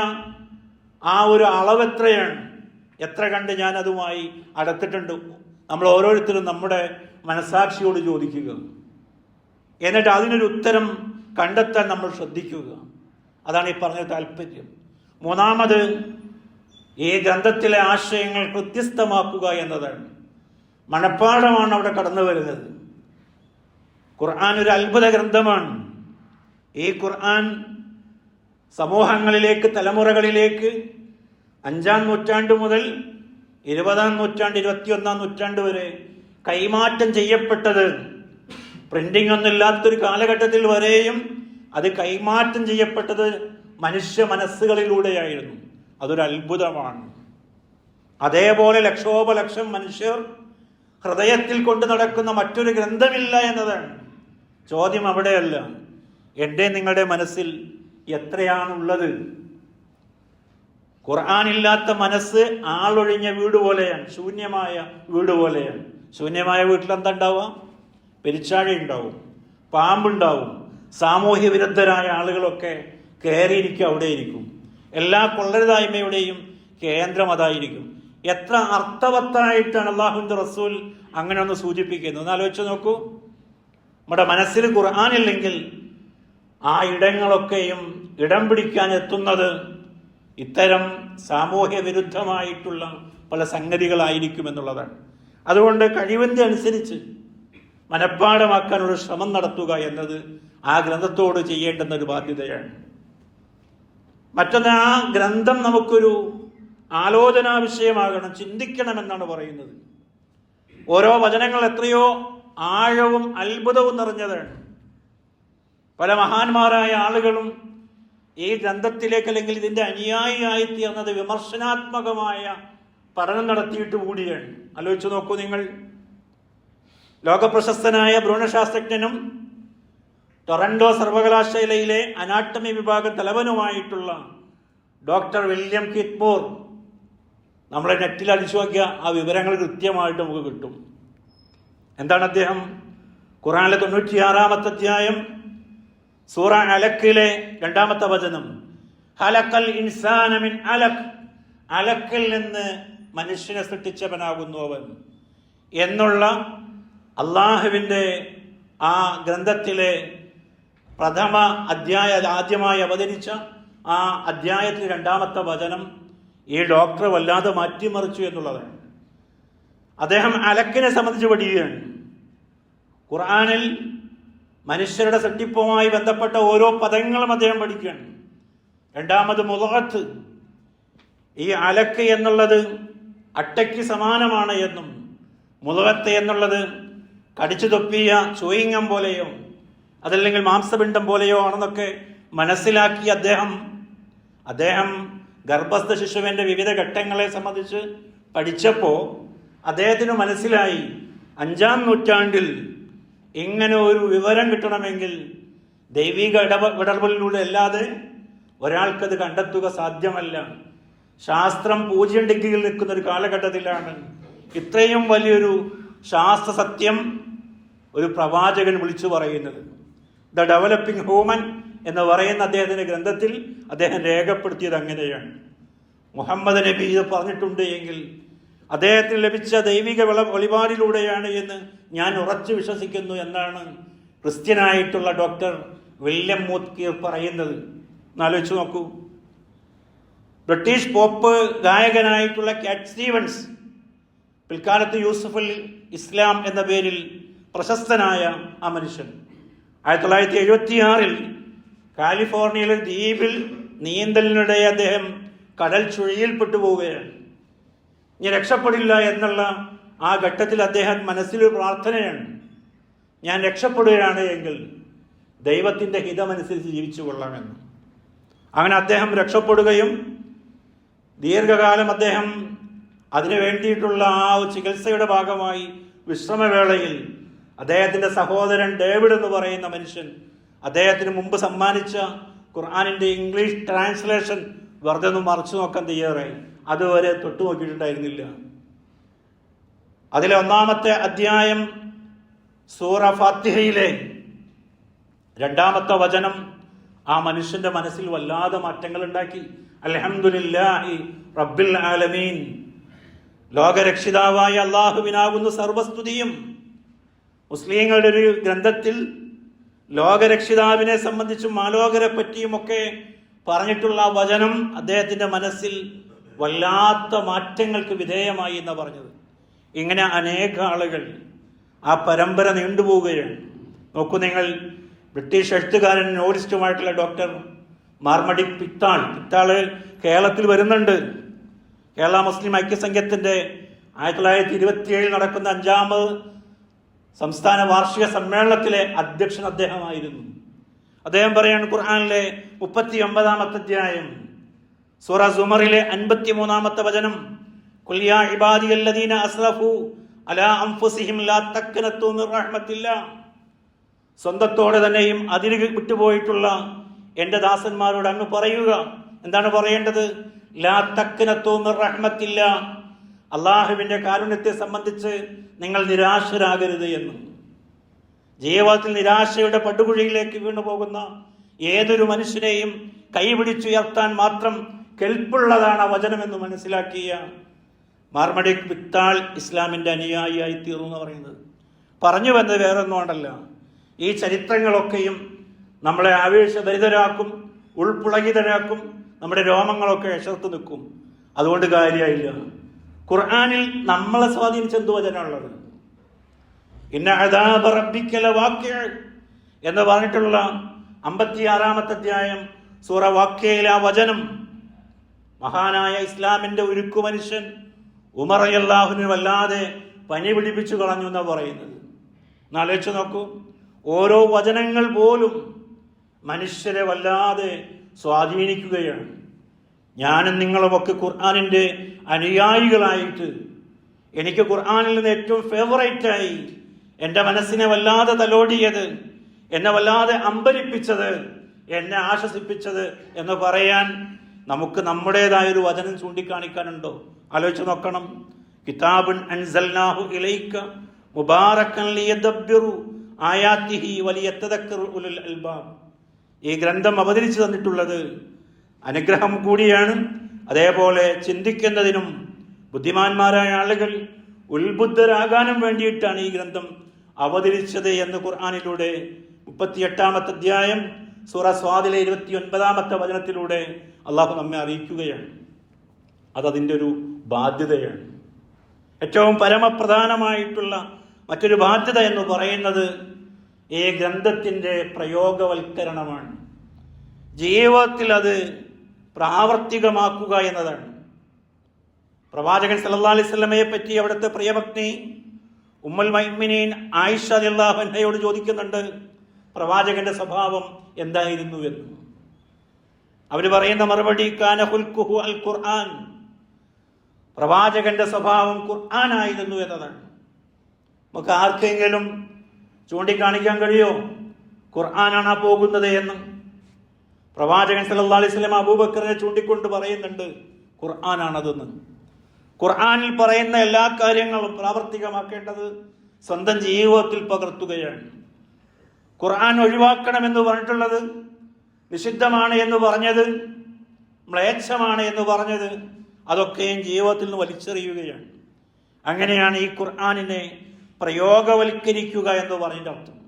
ആ ഒരു അളവ് എത്രയാണ്, എത്ര കണ്ട് ഞാൻ അതുമായി അടുത്തിട്ടുണ്ട്? നമ്മൾ ഓരോരുത്തരും നമ്മുടെ മനസാക്ഷിയോട് ചോദിക്കുക, എന്നിട്ട് അതിനൊരു ഉത്തരം കണ്ടെത്താൻ നമ്മൾ ശ്രദ്ധിക്കുക. അതാണ് ഈ പറഞ്ഞ താല്പര്യം. മൂന്നാമത്, ഈ ഗ്രന്ഥത്തിലെ ആശയങ്ങൾ കൃത്യസ്ഥമാക്കുക എന്നതാണ്. മനഃപ്പാഠമാണ് അവിടെ കടന്നു വരുന്നത്. ഖുർആൻ ഒരു അത്ഭുത ഗ്രന്ഥമാണ്. ഈ ഖുർആൻ സമൂഹങ്ങളിലേക്ക്, തലമുറകളിലേക്ക് 5-ാം നൂറ്റാണ്ട് മുതൽ 20-ാം നൂറ്റാണ്ട് 21-ാം നൂറ്റാണ്ട് വരെ കൈമാറ്റം ചെയ്യപ്പെട്ടത്, പ്രിന്റിംഗ് ഒന്നുമില്ലാത്തൊരു കാലഘട്ടത്തിൽ വരെയും അത് കൈമാറ്റം ചെയ്യപ്പെട്ടത് മനുഷ്യ മനസ്സുകളിലൂടെയായിരുന്നു. അതൊരു അത്ഭുതമാണ്. അതേപോലെ ലക്ഷോപലക്ഷം മനുഷ്യർ ഹൃദയത്തിൽ കൊണ്ട് നടക്കുന്ന മറ്റൊരു ഗ്രന്ഥമില്ല എന്നതാണ്. ചോദ്യം അവിടെയല്ല, എൻ്റെ നിങ്ങളുടെ മനസ്സിൽ എത്രയാണുള്ളത്? ഖുർആനില്ലാത്ത മനസ്സ് ആളൊഴിഞ്ഞ വീട് പോലെയാണ്, ശൂന്യമായ വീട് പോലെയാണ്. ശൂന്യമായ വീട്ടിൽ എന്താ ഉണ്ടാവുക? പെരിച്ചാഴി ഉണ്ടാവും, പാമ്പുണ്ടാവും, സാമൂഹ്യ വിരുദ്ധരായ ആളുകളൊക്കെ കയറിയിരിക്കും, അവിടെ ഇരിക്കും. എല്ലാ കൊള്ളരുതായ്മയുടെയും കേന്ദ്രം അതായിരിക്കും. എത്ര അർത്ഥവത്തായിട്ടാണ് അള്ളാഹുവിൻ്റെ റസൂൽ അങ്ങനെ ഒന്ന് സൂചിപ്പിക്കുന്നത്. ഒന്ന് ആലോചിച്ച് നോക്കൂ. നമ്മുടെ മനസ്സിൽ ഖുർആനില്ലെങ്കിൽ ആ ഇടങ്ങളൊക്കെയും ഇടം പിടിക്കാൻ എത്തുന്നത് ഇത്തരം സാമൂഹ്യ വിരുദ്ധമായിട്ടുള്ള പല സംഗതികളായിരിക്കും എന്നുള്ളതാണ്. അതുകൊണ്ട് കഴിവിൻ്റെ അനുസരിച്ച് മനഃപ്പാഠമാക്കാനുള്ള ശ്രമം നടത്തുക എന്നത് ആ ഗ്രന്ഥത്തോട് ചെയ്യേണ്ടുന്ന ഒരു ബാധ്യതയാണ്. മറ്റൊന്ന്, ആ ഗ്രന്ഥം നമുക്കൊരു ആലോചനാ വിഷയമാകണം, ചിന്തിക്കണമെന്നാണ് പറയുന്നത്. ഓരോ വചനങ്ങൾ എത്രയോ ആഴവും അത്ഭുതവും നിറഞ്ഞതാണ്. പല മഹാന്മാരായ ആളുകളും ഈ ഗ്രന്ഥത്തിലേക്ക്, അല്ലെങ്കിൽ ഇതിൻ്റെ അനുയായിയായി തീർന്നത് വിമർശനാത്മകമായ പഠനം നടത്തിയിട്ട് കൂടിയാണ്. ആലോചിച്ച് നോക്കൂ നിങ്ങൾ. ലോകപ്രശസ്തനായ ഭ്രൂണശാസ്ത്രജ്ഞനും ടൊറന്റോ സർവകലാശാലയിലെ അനാട്ടമി വിഭാഗം തലവനുമായിട്ടുള്ള ഡോക്ടർ വില്യം കിറ്റ്മോർ, നമ്മളെ നെറ്റിൽ അടിച്ചു നോക്കിയ ആ വിവരങ്ങൾ കൃത്യമായിട്ട് നമുക്ക് കിട്ടും. എന്താണ് അദ്ദേഹം? ഖുർആനിലെ 96-ാമത്തെ അധ്യായം സൂറ അലക്കിലെ 2-ാമത്തെ വചനം, ഹലക്കൽ ഇൻസാന മിൻ അലക്, അലക്കിൽ നിന്ന് മനുഷ്യനെ സൃഷ്ടിച്ചവനാകുന്നു അവൻ എന്നുള്ള അള്ളാഹുവിൻ്റെ ആ ഗ്രന്ഥത്തിലെ പ്രഥമ ആദ്യമായി അവതരിച്ച ആ അധ്യായത്തിൽ 2-ാമത്തെ വചനം ഈ ഡോക്ടർ വല്ലാതെ മാറ്റിമറിച്ചു എന്നുള്ളതാണ്. അദ്ദേഹം അലക്കിനെ സംബന്ധിച്ച് പഠിക്കുകയാണ്. ഖുർആനിൽ മനുഷ്യരുടെ സൃഷ്ടിപ്പുമായി ബന്ധപ്പെട്ട ഓരോ പദങ്ങളും അദ്ദേഹം പഠിക്കുകയാണ്. രണ്ടാമത് മുളകത്ത്, ഈ അലക്ക് എന്നുള്ളത് അട്ടയ്ക്ക് സമാനമാണ് എന്നും മുളകത്ത് എന്നുള്ളത് കടിച്ചു തൊപ്പിയ ചൂയിങ്ങം പോലെയോ അതല്ലെങ്കിൽ മാംസപിണ്ഡം പോലെയോ ആണെന്നൊക്കെ മനസ്സിലാക്കി അദ്ദേഹം ഗർഭസ്ഥ ശിശുവിൻ്റെ വിവിധ ഘട്ടങ്ങളെ സംബന്ധിച്ച് പഠിച്ചപ്പോൾ അദ്ദേഹത്തിന് മനസ്സിലായി 5-ാം നൂറ്റാണ്ടിൽ ഇങ്ങനെ ഒരു വിവരം കിട്ടണമെങ്കിൽ ദൈവിക ഇടപെടലിലൂടെ അല്ലാതെ ഒരാൾക്കത് കണ്ടെത്തുക സാധ്യമല്ല. ശാസ്ത്രം 0 ഡിഗ്രിയിൽ നിൽക്കുന്ന ഒരു കാലഘട്ടത്തിലാണ് ഇത്രയും വലിയൊരു ശാസ്ത്ര സത്യം ഒരു പ്രവാചകൻ വിളിച്ചു പറയുന്നത്. ദ ഡെവലപ്പിംഗ് ഹ്യൂമൻ എന്ന് പറയുന്ന അദ്ദേഹത്തിൻ്റെ ഗ്രന്ഥത്തിൽ അദ്ദേഹം രേഖപ്പെടുത്തിയത് അങ്ങനെയാണ്. മുഹമ്മദ് നബി ഇത് പറഞ്ഞിട്ടുണ്ട് എങ്കിൽ അദ്ദേഹത്തിന് ലഭിച്ച ദൈവിക വെളിപാടിലൂടെയാണ് എന്ന് ഞാൻ ഉറച്ചു വിശ്വസിക്കുന്നു എന്നാണ് ക്രിസ്ത്യനായിട്ടുള്ള ഡോക്ടർ വില്യം മൂത്കീർ പറയുന്നത്. എന്നാലോചിച്ച് നോക്കൂ. ബ്രിട്ടീഷ് പോപ്പ് ഗായകനായിട്ടുള്ള കാറ്റ് സ്റ്റീവൻസ്, പിൽക്കാലത്ത് യൂസഫുൽ ഇസ്ലാം എന്ന പേരിൽ പ്രശസ്തനായ ആ മനുഷ്യൻ, 1976 കാലിഫോർണിയയിലെ ദ്വീപിൽ നീന്തലിനിടെ അദ്ദേഹം കടൽ ചുഴിയിൽപ്പെട്ടു പോവുകയാണ്. ഇനി രക്ഷപ്പെടില്ല എന്നുള്ള ആ ഘട്ടത്തിൽ അദ്ദേഹം മനസ്സിലൊരു പ്രാർത്ഥനയാണ്, ഞാൻ രക്ഷപ്പെടുകയാണ് എങ്കിൽ ദൈവത്തിൻ്റെ ഹിതമനുസരിച്ച് ജീവിച്ചു കൊള്ളാമെന്ന്. അങ്ങനെ അദ്ദേഹം രക്ഷപ്പെടുകയും ദീർഘകാലം അദ്ദേഹം അതിനു വേണ്ടിയിട്ടുള്ള ആ ചികിത്സയുടെ ഭാഗമായി വിശ്രമവേളയിൽ അദ്ദേഹത്തിൻ്റെ സഹോദരൻ ഡേവിഡ് എന്ന് പറയുന്ന മനുഷ്യൻ അദ്ദേഹത്തിന് മുമ്പ് സമ്മാനിച്ച ഖുർആനിൻ്റെ ഇംഗ്ലീഷ് ട്രാൻസ്ലേഷൻ വെറുതെ ഒന്ന് മറിച്ചു നോക്കാൻ തയ്യാറായി. അതുവരെ തൊട്ടു നോക്കിയിട്ടുണ്ടായിരുന്നില്ല. അതിലെ 1-ാമത്തെ അധ്യായം സൂറ ഫാത്തിഹയിലെ 2-ാമത്തെ വചനം ആ മനുഷ്യന്റെ മനസ്സിൽ വല്ലാതെ മാറ്റങ്ങൾ ഉണ്ടാക്കി. അൽഹംദുലില്ലാഹി റബ്ബിൽ ആലമീൻ, ലോകരക്ഷിതാവായ അല്ലാഹുവിനാകുന്നു സർവസ്തുതിയും. മുസ്ലിങ്ങളുടെ ഒരു ഗ്രന്ഥത്തിൽ ലോകരക്ഷിതാവിനെ സംബന്ധിച്ചും മാലോകരെ പറ്റിയുമൊക്കെ പറഞ്ഞിട്ടുള്ള വചനം അദ്ദേഹത്തിൻ്റെ മനസ്സിൽ വല്ലാത്ത മാറ്റങ്ങൾക്ക് വിധേയമായി എന്നാണ് പറഞ്ഞത്. ഇങ്ങനെ അനേക ആളുകൾ ആ പരമ്പര നീണ്ടുപോവുകയാണ്. നോക്കൂ നിങ്ങൾ, ബ്രിട്ടീഷ് എഴുത്തുകാരൻ നോവലിസ്റ്റുമായിട്ടുള്ള ഡോക്ടർ മാർമഡിക് പിത്താള് കേരളത്തിൽ വരുന്നുണ്ട്. കേരള മുസ്ലിം ഐക്യസംഘത്തിൻ്റെ 1927 നടക്കുന്ന 5ാമത് സംസ്ഥാന വാർഷിക സമ്മേളനത്തിലെ അധ്യക്ഷൻ അദ്ദേഹമായിരുന്നു. അദ്ദേഹം പറയാണ്, ഖുർആനിലെ 39-ാമത്തെ അധ്യായം സൂറ സുമറിലെ 53-ാമത്തെ വചനം, ഖുൽ യാ ഇബാദിയല്ലദീന അസ്റഫു അലാ അൻഫുസിഹിം ലാ തഖ്നതു മിർ റഹ്മത്തില്ലാഹ്, സ്വന്തത്തോടെ തന്നെയും അതിര് വിട്ടുപോയിട്ടുള്ള എൻ്റെ ദാസന്മാരോട് അങ്ങ് പറയുക. എന്താണ് പറയേണ്ടത്? ലാ തഖ്നതു മിർ റഹ്മത്തില്ലാഹ്, അള്ളാഹുവിൻ്റെ കാരുണ്യത്തെ സംബന്ധിച്ച് നിങ്ങൾ നിരാശരാകരുത് എന്നും. ജീവിതത്തിൽ നിരാശയുടെ പടുകുഴിയിലേക്ക് വീണുപോകുന്ന ഏതൊരു മനുഷ്യനെയും കൈപിടിച്ചുയർത്താൻ മാത്രം കെൽപ്പുള്ളതാണ് വചനമെന്ന് മനസ്സിലാക്കിയ മാർമഡിക് പിത്താൾ ഇസ്ലാമിൻ്റെ അനുയായിയായി തീർന്നു എന്ന് പറയുന്നത്. പറഞ്ഞു വന്നത് വേറൊന്നുകൊണ്ടല്ല, ഈ ചരിത്രങ്ങളൊക്കെയും നമ്മളെ ആവേശഭരിതരാക്കും, ഉൾപ്പുളകിതരാക്കും, നമ്മുടെ രോമങ്ങളൊക്കെ എഷർത്ത് നിൽക്കും. അതുകൊണ്ട് കാര്യമായില്ല. ഖുർആനിൽ നമ്മളെ സ്വാധീനിച്ച എന്ത് വചനമുള്ളത്? ഇന്ന അദാബ റബ്ബിക ലവാഖിഅ എന്ന് പറഞ്ഞിട്ടുള്ള 56-ാമത്തെ അധ്യായം സൂറ വാഖിയയിലെ ആ വചനം മഹാനായ ഇസ്ലാമിൻ്റെ ഉരുക്കു മനുഷ്യൻ ഉമർ റളിയല്ലാഹുവിനെ വല്ലാതെ പനി പിടിപ്പിച്ചു കളഞ്ഞു എന്നാണ് പറയുന്നത്. എന്നാലോചിച്ച് നോക്കൂ, ഓരോ വചനങ്ങൾ പോലും മനുഷ്യരെ വല്ലാതെ സ്വാധീനിക്കുകയാണ്. ഞാനും നിങ്ങളുമൊക്കെ ഖുർആനിൻ്റെ അനുയായികളായിട്ട് എനിക്ക് ഖുർആനിൽ നിന്ന് ഏറ്റവും ഫേവറേറ്റായി എൻ്റെ മനസ്സിനെ വല്ലാതെ തലോടിയത്, എന്നെ വല്ലാതെ അമ്പരിപ്പിച്ചത്, എന്നെ ആശ്വസിപ്പിച്ചത് എന്ന് പറയാൻ നമുക്ക് നമ്മുടേതായൊരു വചനം ചൂണ്ടിക്കാണിക്കാനുണ്ടോ? ആലോചിച്ച് നോക്കണം. കിതാബുൻ അൻസൽനാഹു ഇലൈക മുബാറക്കൻ ലിയദബ്ബിറു ആയാതിഹി വലിയതദക്കറു ഉലുൽ അൽബാബ്. ഈ ഗ്രന്ഥം അവതരിച്ചു തന്നിട്ടുള്ളത് അനുഗ്രഹം കൂടിയാണ്, അതേപോലെ ചിന്തിക്കുന്നതിനും ബുദ്ധിമാന്മാരായ ആളുകൾ ഉത്ബുദ്ധരാകാനും വേണ്ടിയിട്ടാണ് ഈ ഗ്രന്ഥം അവതരിച്ചത് എന്ന് ഖുർആനിലൂടെ 38-ാമത്തെ അധ്യായം സൂറ സ്വാദിലെ 29-ാമത്തെ വചനത്തിലൂടെ അള്ളാഹു നമ്മെ അറിയിക്കുകയാണ്. അതതിൻ്റെ ഒരു ബാധ്യതയാണ്. ഏറ്റവും പരമപ്രധാനമായിട്ടുള്ള മറ്റൊരു ബാധ്യത എന്ന് പറയുന്നത് ഈ ഗ്രന്ഥത്തിൻ്റെ പ്രയോഗവൽക്കരണമാണ്. ജീവിതത്തിൽ അത് പ്രാവർത്തികമാക്കുക എന്നതാണ്. പ്രവാചകൻ സല്ലല്ലാഹു അലൈഹി വസല്ലമയെ പറ്റി അവിടുത്തെ പ്രിയപത്നി ഉമ്മുൽ മുഅ്മിനീൻ ആയിഷ റളിയല്ലാഹു അൻഹയോട് ചോദിക്കുന്നുണ്ട്, പ്രവാചകന്റെ സ്വഭാവം എന്തായിരുന്നു എന്ന്. അവർ പറയുന്ന മറുപടി കാന ഖുൽഖുഹു അൽ ഖുർആൻ, പ്രവാചകന്റെ സ്വഭാവം ഖുർആനായിരുന്നു എന്നതാണ്. നമുക്ക് ആർക്കെങ്കിലും ചൂണ്ടിക്കാണിക്കാൻ കഴിയോ ഖുർആനാണ് പോകുന്നത് എന്ന്? പ്രവാചകൻ സല്ലല്ലാഹു അലൈഹി വസല്ലം അബൂബക്കറിനെ ചൂണ്ടിക്കൊണ്ട് പറയുന്നുണ്ട് ഖുർആനാണതെന്ന്. ഖുർആനിൽ പറയുന്ന എല്ലാ കാര്യങ്ങളും പ്രാവർത്തികമാക്കേണ്ടത് സ്വന്തം ജീവിതത്തിൽ പകർത്തുകയാണ്. ഖുർആൻ ഒഴിവാക്കണമെന്ന് പറഞ്ഞിട്ടുള്ളത്, നിഷിദ്ധമാണ് എന്ന് പറഞ്ഞത്, മ്ലേച്ഛമാണ് എന്ന് പറഞ്ഞത്, അതൊക്കെയും ജീവിതത്തിൽ നിന്ന് വലിച്ചെറിയുകയാണ്. അങ്ങനെയാണ് ഈ ഖുർആനിനെ പ്രയോഗവൽക്കരിക്കുക എന്ന് പറഞ്ഞതിൻ്റെ അർത്ഥം.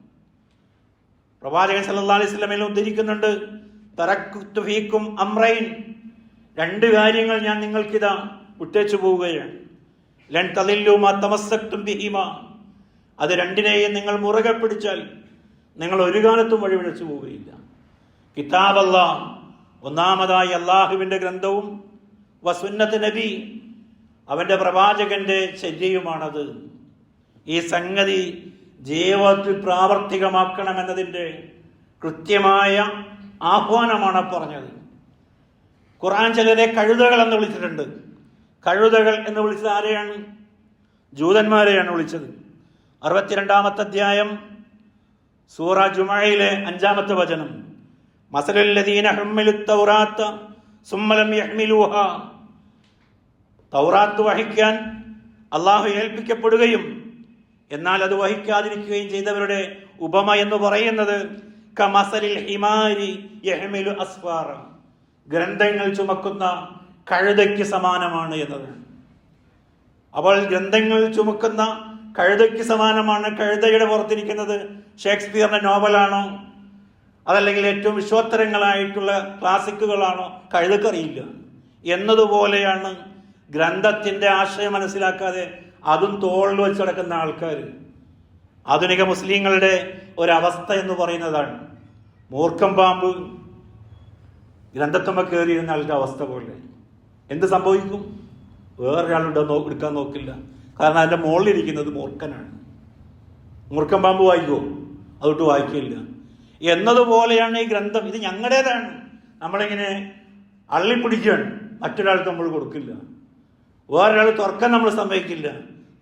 പ്രവാചകൻ സല്ലല്ലാഹു അലൈഹി വസല്ലം ഉദ്ധരിക്കുന്നുണ്ട്, തറക്തു ഫീക്കും അംറൈൻ, 2 കാര്യങ്ങൾ ഞാൻ നിങ്ങൾക്കിതാ വിട്ടേച്ചു പോവുകയാണ്. ലൻ തളില്ലു മാ തമസ്സക്തും ബിഹിമാ, അത് 2നെയും നിങ്ങൾ മുറുകെ പിടിച്ചാൽ നിങ്ങൾ ഒരു കാലത്തും വഴിപിഴച്ചു പോവുകയില്ല. കിതാബ് അല്ലാഹ്, ഒന്നാമതായി അള്ളാഹുവിൻ്റെ ഗ്രന്ഥവും, വസുന്നത്ത് നബി, അവൻ്റെ പ്രവാചകന്റെ ചര്യയുമാണത്. ഈ സംഗതി ജീവിതത്തിൽ പ്രാവർത്തികമാക്കണമെന്നതിൻ്റെ കൃത്യമായ ആഹ്വാനമാണ് പറഞ്ഞത്. ഖുർആൻ ചിലരെ കഴുതകൾ എന്ന് വിളിച്ചിട്ടുണ്ട്. കഴുതകൾ എന്ന് വിളിച്ചത് ആരെയാണ്? ജൂതന്മാരെയാണ് വിളിച്ചത്. 62-ാമത്തെ അധ്യായം സൂറ ജുമഅയിലെ 5-ാമത്തെ വചനം. മസലുല്ലദീന ഹുമ്മിലുത് തൗറാത്ത സുമ്മ ലം യഹ്മിലൂഹാ. തൗറാത്ത് വഹിക്കാൻ അള്ളാഹു ഏൽപ്പിക്കപ്പെടുകയും എന്നാൽ അത് വഹിക്കാതിരിക്കുകയും ചെയ്തവരുടെ ഉപമ എന്ന് പറയുന്നത് കമസലിൽ ഹിമാരി യഹ്മിലു അസ്ഫാറ, ഗ്രന്ഥങ്ങൾ ചുമക്കുന്ന കഴുതയ്ക്ക് സമാനമാണ് എന്നത്. അപ്പോൾ ഗ്രന്ഥങ്ങൾ ചുമക്കുന്ന കഴുതയ്ക്ക് സമാനമാണ്. കഴുതയുടെ പുറത്തിരിക്കുന്നത് ഷേക്സ്പിയറിന്റെ നോവലാണോ അതല്ലെങ്കിൽ ഏറ്റവും വിശ്വോത്തരങ്ങളായിട്ടുള്ള ക്ലാസിക്കുകളാണോ കഴുതക്കറിയില്ല എന്നതുപോലെയാണ് ഗ്രന്ഥത്തിന്റെ ആശയം മനസ്സിലാക്കാതെ അതും തോളിൽ വെച്ച് കിടക്കുന്ന ആൾക്കാർ. ആധുനിക മുസ്ലിങ്ങളുടെ ഒരവസ്ഥ എന്ന് പറയുന്നതാണ് മൂർഖം പാമ്പ് ഗ്രന്ഥത്തുമ്മ കയറിയിരുന്ന ആളുടെ അവസ്ഥ പോലെ. എന്ത് സംഭവിക്കും? വേറൊരാളുടെ എടുക്കാൻ നോക്കില്ല. കാരണം അതിൻ്റെ മുകളിലിരിക്കുന്നത് മൂർഖനാണ്. മൂർഖം പാമ്പ് വായിക്കുമോ? അതൊട്ട് വായിക്കില്ല എന്നതുപോലെയാണ് ഈ ഗ്രന്ഥം. ഇത് ഞങ്ങളുടേതാണ്, നമ്മളിങ്ങനെ അള്ളിപ്പിടിക്കുകയാണ്. മറ്റൊരാൾക്ക് നമ്മൾ കൊടുക്കില്ല. വേറൊരാൾ തുറക്കാൻ നമ്മൾ സമ്മതിക്കില്ല.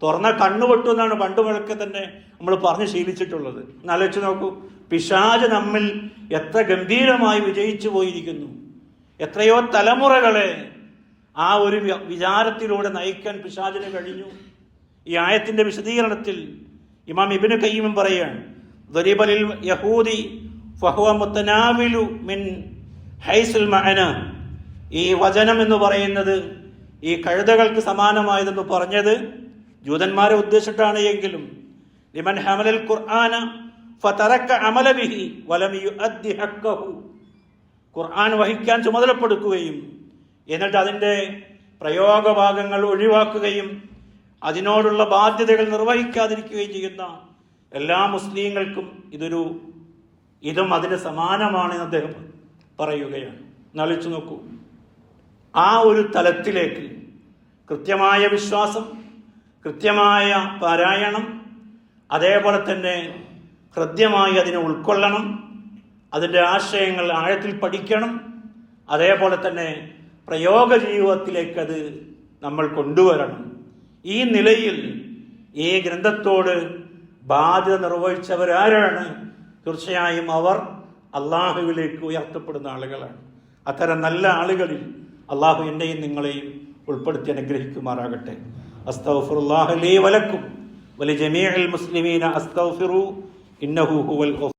തുറന്ന കണ്ണുപൊട്ടു എന്നാണ് പണ്ട് മുഴക്കെ തന്നെ നമ്മൾ പറഞ്ഞ് ശീലിച്ചിട്ടുള്ളത്. എന്നാലോചിച്ച് നോക്കൂ, പിശാച് നമ്മിൽ എത്ര ഗംഭീരമായി വിജയിച്ചു പോയിരിക്കുന്നു. എത്രയോ തലമുറകളെ ആ ഒരു വിചാരത്തിലൂടെ നയിക്കാൻ പിശാചിന് കഴിഞ്ഞു. ഈ ആയത്തിന്റെ വിശദീകരണത്തിൽ ഇമാം ഇബ്നു ഖയ്യിം പറയുകയാണ്, ദരിബലിൽ യഹൂദി ഫഹുവ മുതനാവിലു മിൻ ഹൈസുൽ മഅന. ഈ വചനം എന്ന് പറയുന്നത് ഈ കഴുതകൾക്ക് സമാനമായതെന്ന് പറഞ്ഞത് ജൂതന്മാരെ ഉദ്ദേശിച്ചിട്ടാണ് എങ്കിലും ലിമൻ ഹമലൽ ഖുർആന ഫതറക അമല ബിഹി വലം യുഅദ്ദി ഹഖ്ഖഹു, ഖുർആൻ വഹിക്കാൻ ചുമതലപ്പെടുത്തുകയും എന്നിട്ട് അതിൻ്റെ പ്രയോഗഭാഗങ്ങൾ ഒഴിവാക്കുകയും അതിനോടുള്ള ബാധ്യതകൾ നിർവഹിക്കാതിരിക്കുകയും ചെയ്യുന്ന എല്ലാ മുസ്ലിങ്ങൾക്കും ഇതും അതിന് സമാനമാണെന്ന് അദ്ദേഹം പറയുകയാണ്. എന്നാലോചിച്ച് നോക്കൂ, ആ ഒരു തലത്തിലേക്ക് കൃത്യമായ വിശ്വാസം, കൃത്യമായ പാരായണം, അതേപോലെ തന്നെ ഹൃദ്യമായി അതിനെ ഉൾക്കൊള്ളണം, അതിൻ്റെ ആശയങ്ങൾ ആഴത്തിൽ പഠിക്കണം, അതേപോലെ തന്നെ പ്രയോഗ ജീവിതത്തിലേക്ക് അത് നമ്മൾ കൊണ്ടുവരണം. ഈ നിലയിൽ ഈ ഗ്രന്ഥത്തോട് ബാധ്യത നിർവഹിച്ചവരാരാണ്? തീർച്ചയായും അവർ അള്ളാഹുവിലേക്ക് ഉയർത്തപ്പെടുന്ന ആളുകളാണ്. അത്തരം നല്ല ആളുകളിൽ അള്ളാഹു എന്നെയും നിങ്ങളെയും ഉൾപ്പെടുത്തി അനുഗ്രഹിക്കുമാറാകട്ടെ. അസ്തഗ്ഫിറുല്ലാഹ ലീ വലക്കും വലിജമീഇൽ മുസ്ലിമീന അസ്തഗ്ഫിറു ഇന്നഹു ഹുവൽ ഗഫൂർ.